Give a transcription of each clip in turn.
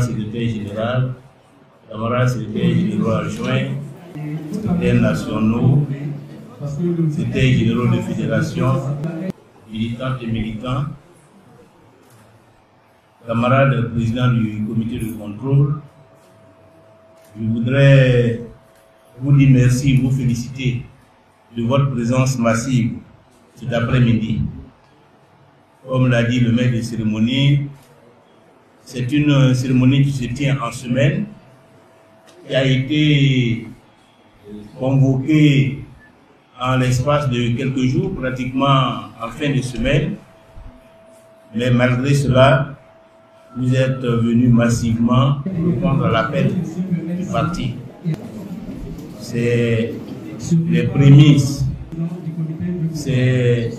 secrétaire général, camarades secrétaires généraux adjoints, secrétaires nationaux, secrétaires généraux de fédération, militantes et militants, camarades présidents du comité de contrôle, je voudrais vous dire merci, vous féliciter de votre présence massive cet après-midi. Comme l'a dit le maître de cérémonie, c'est une cérémonie qui se tient en semaine, qui a été convoquée en l'espace de quelques jours, pratiquement en fin de semaine. Mais malgré cela, vous êtes venus massivement répondre à l'appel du parti. C'est les prémices, c'est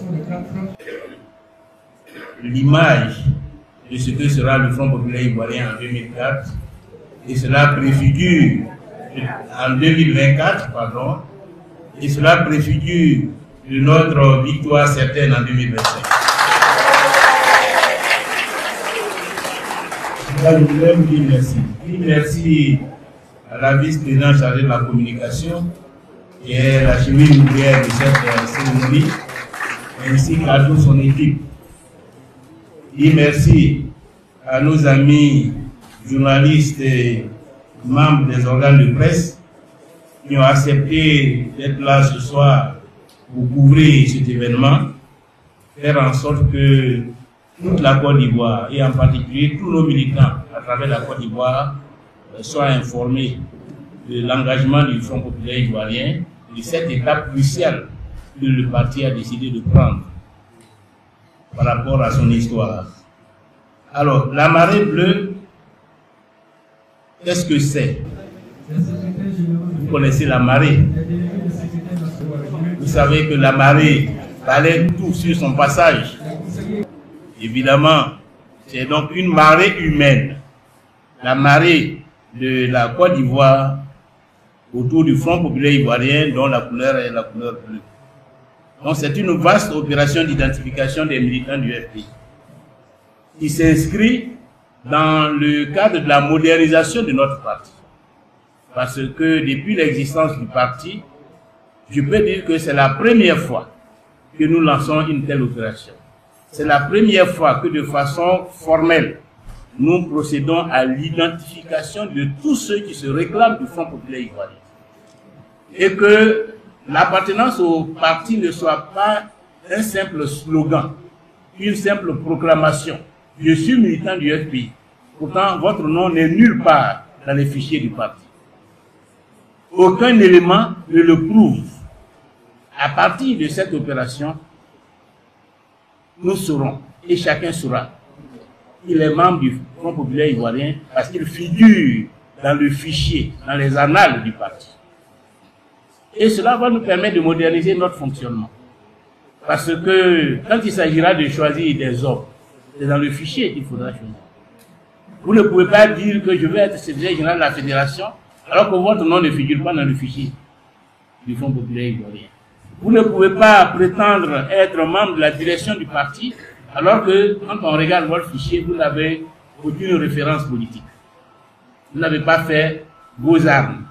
l'image de ce que sera le Front populaire ivoirien en 2004, et cela préfigure en 2024, pardon, et cela préfigure de notre victoire certaine en 2025. Je voudrais vous dire merci. Merci à la vice-présidente chargée de la communication, qui est la cheville ouvrière de cette cérémonie, ainsi qu'à toute son équipe. Et merci à nos amis journalistes et membres des organes de presse qui ont accepté d'être là ce soir pour couvrir cet événement, faire en sorte que toute la Côte d'Ivoire, et en particulier tous nos militants à travers la Côte d'Ivoire, soient informés de l'engagement du Front populaire ivoirien, de cette étape cruciale que le parti a décidé de prendre par rapport à son histoire. Alors, la marée bleue, qu'est-ce que c'est? Vous connaissez la marée. Vous savez que la marée balaie tout sur son passage. Évidemment, c'est donc une marée humaine. La marée de la Côte d'Ivoire autour du Front populaire ivoirien dont la couleur est la couleur bleue. Donc c'est une vaste opération d'identification des militants du FPI qui s'inscrit dans le cadre de la modernisation de notre parti. Parce que depuis l'existence du parti, je peux dire que c'est la première fois que nous lançons une telle opération. C'est la première fois que de façon formelle, nous procédons à l'identification de tous ceux qui se réclament du Front populaire ivoirien. Et que l'appartenance au parti ne soit pas un simple slogan, une simple proclamation. Je suis militant du FPI. Pourtant, votre nom n'est nulle part dans les fichiers du parti. Aucun élément ne le prouve. À partir de cette opération, nous saurons, et chacun saura, qu'il est membre du Front populaire ivoirien parce qu'il figure dans le fichier, dans les annales du parti. Et cela va nous permettre de moderniser notre fonctionnement. Parce que quand il s'agira de choisir des hommes, c'est dans le fichier qu'il faudra choisir. Vous ne pouvez pas dire que je vais être secrétaire général de la fédération alors que votre nom ne figure pas dans le fichier du Front populaire ivoirien. Vous ne pouvez pas prétendre être membre de la direction du parti alors que quand on regarde votre fichier, vous n'avez aucune référence politique. Vous n'avez pas fait vos armes.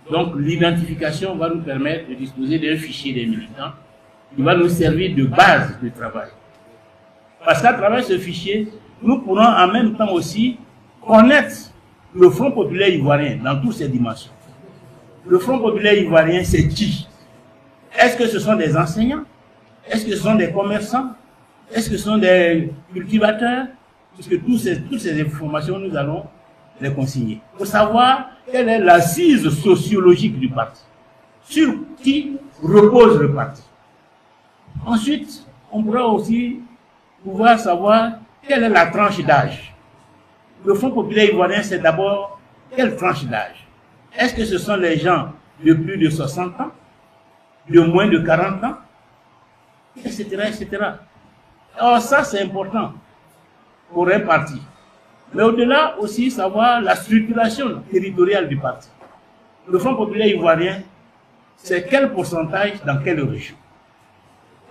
Donc l'identification va nous permettre de disposer d'un fichier des militants qui va nous servir de base de travail. Parce qu'à travers ce fichier, nous pourrons en même temps aussi connaître le Front populaire ivoirien dans toutes ses dimensions. Le Front populaire ivoirien, c'est qui? Est-ce que ce sont des enseignants? Est-ce que ce sont des commerçants? Est-ce que ce sont des cultivateurs? Puisque toutes ces informations, nous allons les consigner. Pour savoir quelle est l'assise sociologique du parti. Sur qui repose le parti. Ensuite, on pourra aussi pouvoir savoir quelle est la tranche d'âge. Le Front populaire ivoirien, c'est d'abord quelle tranche d'âge? Est-ce que ce sont les gens de plus de 60 ans? De moins de 40 ans? Etc. etc. Alors ça, c'est important pour un parti. Mais au-delà aussi, savoir la structuration territoriale du parti. Le Front populaire ivoirien, c'est quel pourcentage dans quelle région?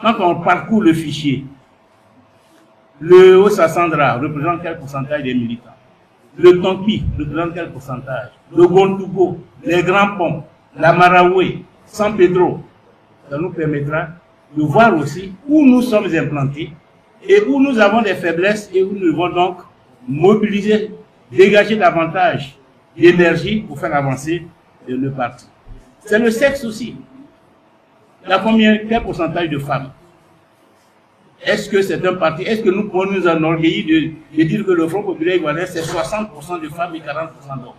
Quand on parcourt le fichier, le Haut-Sassandra représente quel pourcentage des militants? le Tonki, de grand quel pourcentage, le Gondougo, les Grands Ponts, la Maraoué, San Pedro. Ça nous permettra de voir aussi où nous sommes implantés et où nous avons des faiblesses et où nous devons donc mobiliser, dégager davantage d'énergie pour faire avancer le parti. C'est le sexe aussi. Il y a quel pourcentage de femmes? Est-ce que c'est un parti? Est-ce que nous pouvons nous enorgueillir de dire que le Front populaire ivoirien, c'est 60% de femmes et 40% d'hommes?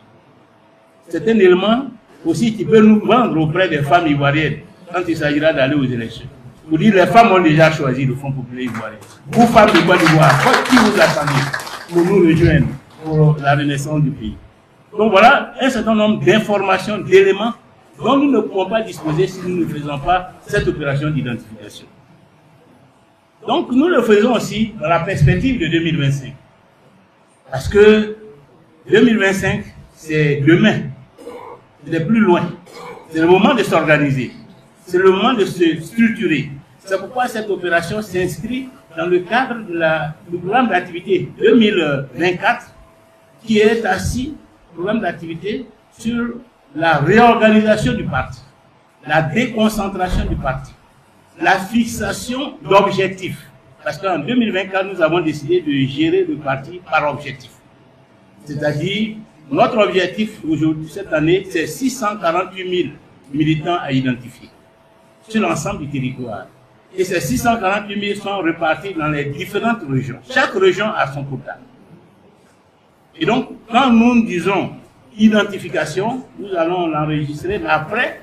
C'est un élément aussi qui peut nous vendre auprès des femmes ivoiriennes quand il s'agira d'aller aux élections. Pour dire, les femmes ont déjà choisi le Front populaire ivoirien. Vous, femmes de Côte d'Ivoire, qui vous attendez pour nous rejoindre pour la renaissance du pays? Donc voilà un certain nombre d'informations, d'éléments dont nous ne pouvons pas disposer si nous ne faisons pas cette opération d'identification. Donc nous le faisons aussi dans la perspective de 2025. Parce que 2025, c'est demain. C'est plus loin. C'est le moment de s'organiser. C'est le moment de se structurer. C'est pourquoi cette opération s'inscrit dans le cadre du programme d'activité 2024 qui est assis, programme d'activité, sur la réorganisation du parti, la déconcentration du parti, la fixation d'objectifs. Parce qu'en 2024, nous avons décidé de gérer le parti par objectif. C'est-à-dire, notre objectif aujourd'hui, cette année, c'est 648 000 militants à identifier sur l'ensemble du territoire. Et ces 648 000 sont repartis dans les différentes régions. Chaque région a son quota. Et donc, quand nous disons identification, nous allons l'enregistrer, mais après,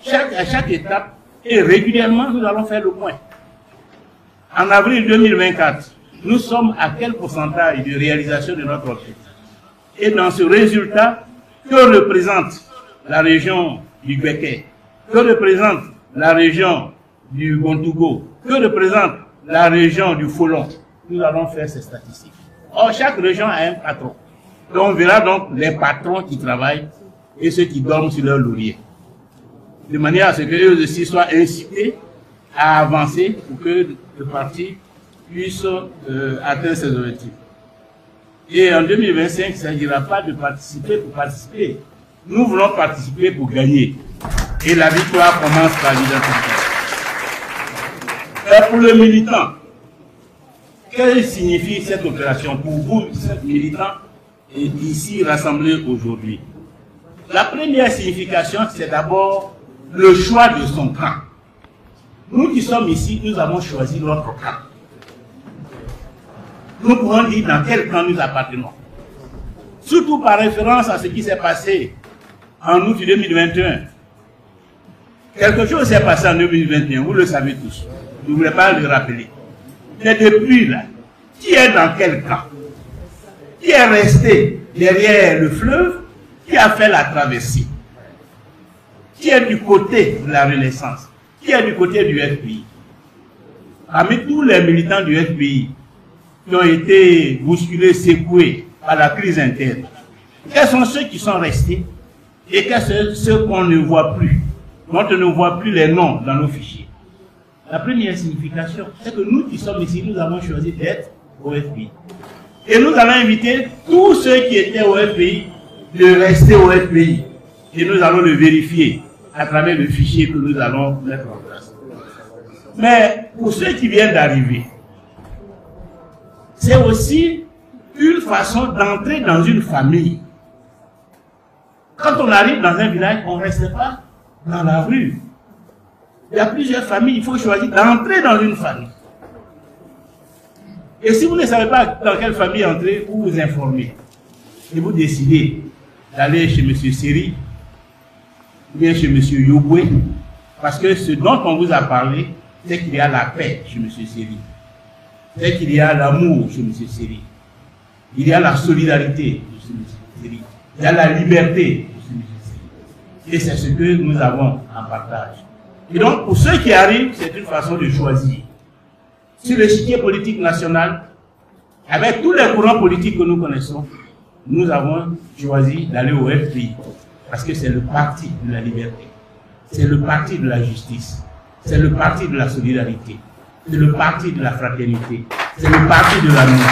à chaque étape, et régulièrement, nous allons faire le point. En avril 2024, nous sommes à quel pourcentage de réalisation de notre objectif? Et dans ce résultat, que représente la région du Béké? Que représente la région du Gondougo? Que représente la région du Folon? Nous allons faire ces statistiques. Or, chaque région a un patron. Donc, on verra donc les patrons qui travaillent et ceux qui dorment sur leur laurier. De manière à ce qu'eux aussi soient incités à avancer pour que le parti puisse atteindre ses objectifs. Et en 2025, il ne s'agira pas de participer pour participer. Nous voulons participer pour gagner. Et la victoire commence par l'identification. Pour le militant, quelle signifie cette opération pour vous, militants, et ici rassemblés aujourd'hui? La première signification, c'est d'abord le choix de son camp. Nous qui sommes ici, nous avons choisi notre camp. Nous pouvons dire dans quel camp nous appartenons. Surtout par référence à ce qui s'est passé en août 2021. Quelque chose s'est passé en 2021, vous le savez tous. Je ne voulais pas le rappeler. Mais depuis là, qui est dans quel camp? Qui est resté derrière le fleuve? Qui a fait la traversée? Qui est du côté de la Renaissance? Qui est du côté du FPI? Parmi tous les militants du FPI qui ont été bousculés, secoués par la crise interne, quels sont ceux qui sont restés et quels sont ceux qu'on ne voit plus, dont on ne voit plus les noms dans nos fichiers? La première signification, c'est que nous qui sommes ici, nous avons choisi d'être au FPI. Et nous allons inviter tous ceux qui étaient au FPI de rester au FPI. Et nous allons le vérifier à travers le fichier que nous allons mettre en place. Mais pour ceux qui viennent d'arriver, c'est aussi une façon d'entrer dans une famille. Quand on arrive dans un village, on ne reste pas dans la rue. Il y a plusieurs familles, il faut choisir d'entrer dans une famille. Et si vous ne savez pas dans quelle famille entrer, vous vous informez. Et vous décidez d'aller chez M. Seri, ou bien chez M. Yoboué, parce que ce dont on vous a parlé, c'est qu'il y a la paix chez M. Seri. C'est qu'il y a l'amour chez M. Seri. Il y a la solidarité chez M. Seri. Il y a la liberté chez M. Seri. Et c'est ce que nous avons en partage. Et donc, pour ceux qui arrivent, c'est une façon de choisir. Sur l'échiquier politique national, avec tous les courants politiques que nous connaissons, nous avons choisi d'aller au FPI. Parce que c'est le parti de la liberté. C'est le parti de la justice. C'est le parti de la solidarité. C'est le parti de la fraternité. C'est le parti de l'amour.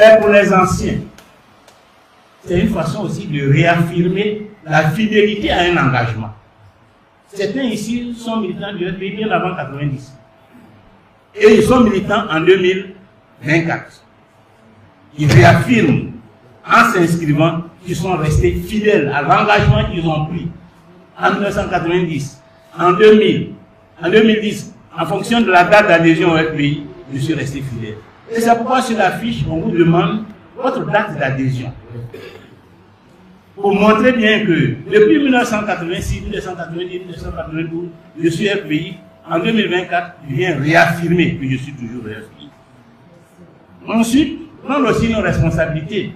Mais pour les anciens, c'est une façon aussi de réaffirmer la fidélité à un engagement. Certains ici sont militants du FPI bien avant 90. Et ils sont militants en 2024. Ils réaffirment, en s'inscrivant, qu'ils sont restés fidèles à l'engagement qu'ils ont pris en 1990, en 2000, en 2010. En fonction de la date d'adhésion au FPI, je suis resté fidèle. Et c'est pourquoi sur la fiche, on vous demande votre date d'adhésion. Pour montrer bien que depuis 1986, 1990, 1992, je suis FPI. En 2024, je viens réaffirmer que je suis toujours FPI. Ensuite, prendre aussi nos responsabilités.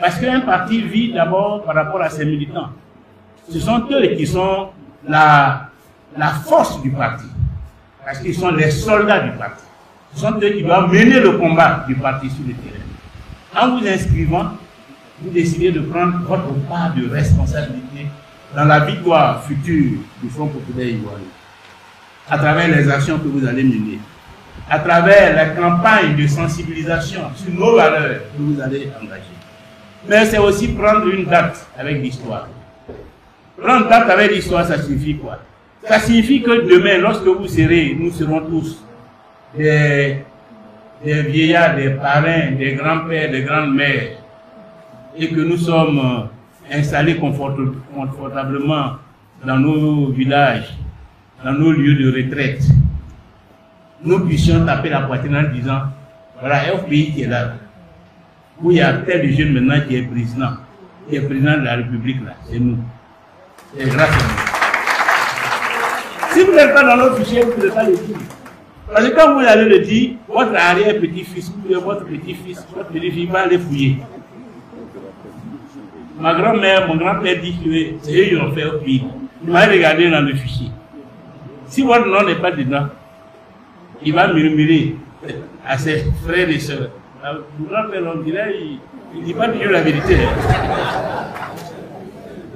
Parce qu'un parti vit d'abord par rapport à ses militants. Ce sont eux qui sont la force du parti. Parce qu'ils sont les soldats du parti. Ce sont eux qui doivent mener le combat du parti sur le terrain. En vous inscrivant, vous décidez de prendre votre part de responsabilité dans la victoire future du Front populaire ivoirien. À travers les actions que vous allez mener, à travers la campagne de sensibilisation sur nos valeurs que vous allez engager. Mais c'est aussi prendre une date avec l'histoire. Prendre date avec l'histoire, ça signifie quoi? Ça signifie que demain, lorsque vous serez, nous serons tous des vieillards, des parrains, des grands-pères, des grandes-mères, et que nous sommes installés confortablement dans nos villages, dans nos lieux de retraite, nous puissions taper la poitrine en disant, voilà, FPI qui est là, où il y a tel jeune maintenant qui est président de la République là, c'est nous. C'est grâce à nous. Si vous n'êtes pas dans notre fichier, vous ne pouvez pas le dire. Parce que quand vous allez le dire, votre arrière-petit-fils, votre petit-fils, votre petit-fille va aller fouiller. Ma grand-mère, mon grand-père dit que c'est eux qui ont fait FPI. Il m'a regardé dans le fichier. Si votre nom n'est pas dedans, il va murmurer à ses frères et sœurs. Mon grand-père, on dirait, il ne dit pas toujours la vérité.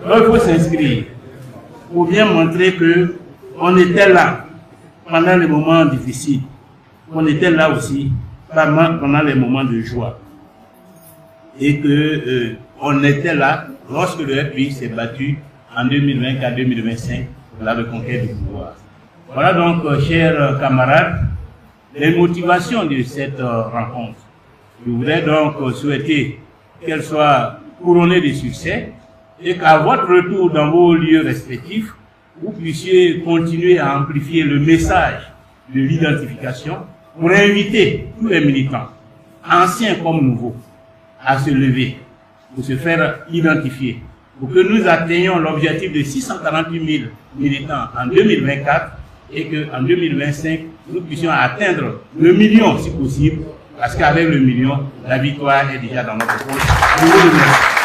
Donc il faut s'inscrire pour bien montrer qu'on était là pendant les moments difficiles. On était là aussi pendant les moments de joie. Et que on était là lorsque le FPI s'est battu en 2024-2025 pour la reconquête du pouvoir. Voilà donc, chers camarades, les motivations de cette rencontre. Je voudrais donc souhaiter qu'elle soit couronnée de succès et qu'à votre retour dans vos lieux respectifs, vous puissiez continuer à amplifier le message de l'identification pour inviter tous les militants, anciens comme nouveaux, à se lever, pour se faire identifier, pour que nous atteignions l'objectif de 648 000 militants en 2024 et qu'en 2025, nous puissions atteindre le million si possible, parce qu'avec le million, la victoire est déjà dans notre poche. Je vous remercie.